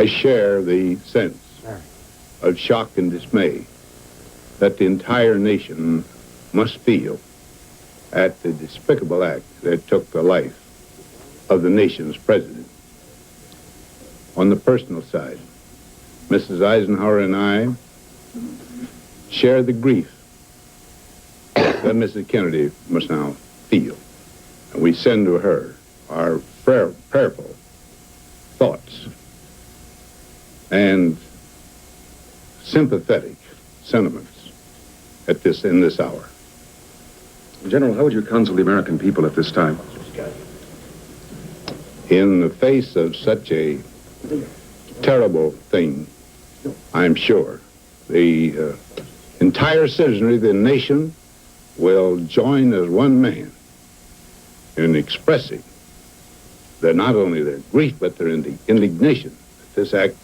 I share the sense of shock and dismay that the entire nation must feel at the despicable act that took the life of the nation's president. On the personal side, Mrs. Eisenhower and I share the grief that Mrs. Kennedy must now feel. And we send to her our prayerful thoughts and sympathetic sentiments in this hour. General, how would you counsel the American people at this time? In the face of such a terrible thing, I'm sure the entire citizenry of the nation will join as one man in expressing not only their grief, but their indignation at this act,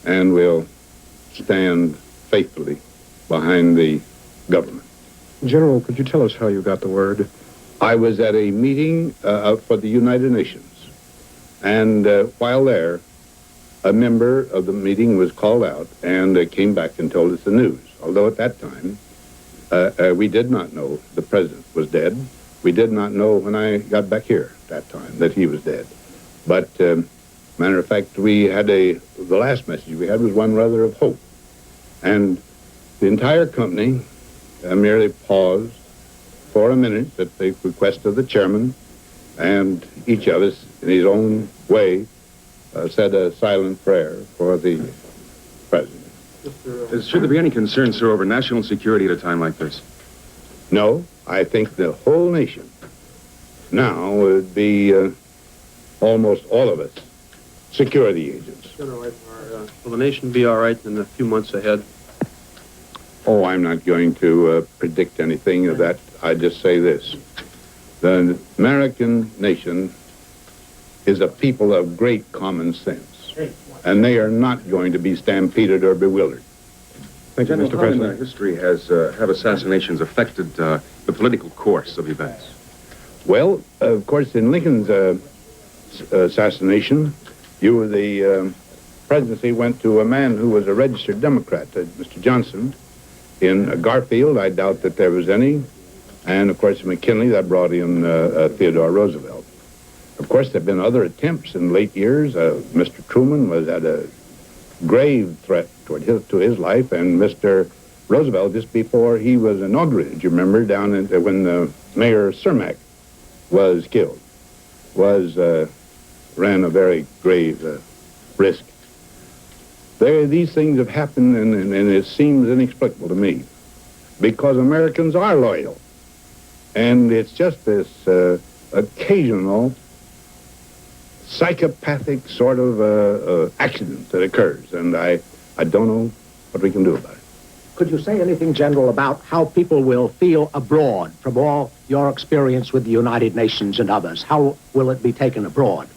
and will stand faithfully behind the government. General, could you tell us how you got the word? I was at a meeting for the United Nations, and while there, a member of the meeting was called out and came back and told us the news. Although at that time, we did not know the president was dead. We did not know when I got back here at that time that he was dead. But, matter of fact, we had the last message we had was one rather of hope. And the entire company merely paused for a minute at the request of the chairman, and each of us, in his own way, said a silent prayer for the president. Should there be any concern, sir, over national security at a time like this? No, I think the whole nation now would be almost all of us security agents. General Eisenhower, will the nation be all right in the few months ahead? Oh, I'm not going to predict anything of that. I just say this. The American nation is a people of great common sense, and they are not going to be stampeded or bewildered. Thank you, Mr. President. History have assassinations affected the political course of events? Well, of course, in Lincoln's assassination, the presidency went to a man who was a registered Democrat, Mr. Johnson. In Garfield, I doubt that there was any. And, of course, McKinley, that brought in Theodore Roosevelt. Of course, there have been other attempts in late years. Mr. Truman was at a grave threat to his life, and Mr. Roosevelt, just before he was inaugurated, you remember, down when Mayor Cermak was killed, ran a very grave risk. These things have happened, and it seems inexplicable to me, because Americans are loyal. And it's just this occasional psychopathic sort of accident that occurs, and I don't know what we can do about it. Could you say anything, General, about how people will feel abroad from all your experience with the United Nations and others? How will it be taken abroad?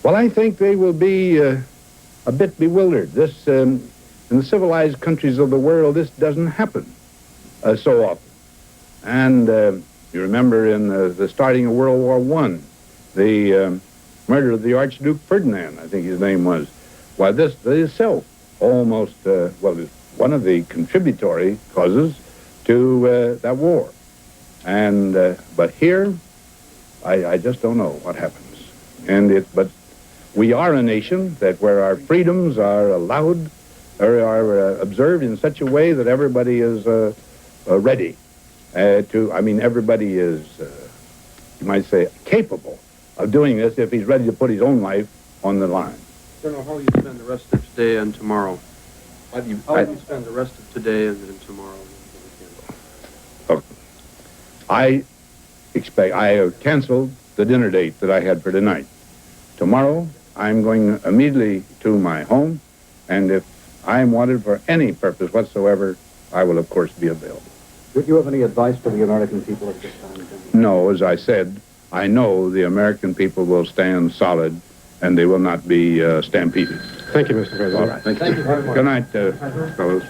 Well, I think they will be a bit bewildered. In the civilized countries of the world, this doesn't happen so often. And you remember in the starting of World War I, the murder of the Archduke Ferdinand, I think his name was. Why, this itself almost, is one of the contributory causes to that war. And, but here, I just don't know what happens. But we are a nation where our freedoms are allowed, or are observed in such a way that everybody is ready everybody is, you might say, capable of doing this if he's ready to put his own life on the line. General, how will you spend the rest of today and tomorrow? How will you spend the rest of today and tomorrow? I have canceled the dinner date that I had for tonight. Tomorrow, I'm going immediately to my home, and if I'm wanted for any purpose whatsoever, I will, of course, be available. Would you have any advice for the American people at this time? No, as I said, I know the American people will stand solid, and they will not be stampeded. Thank you, Mr. President. All right. Thank you very much. Good night, fellows.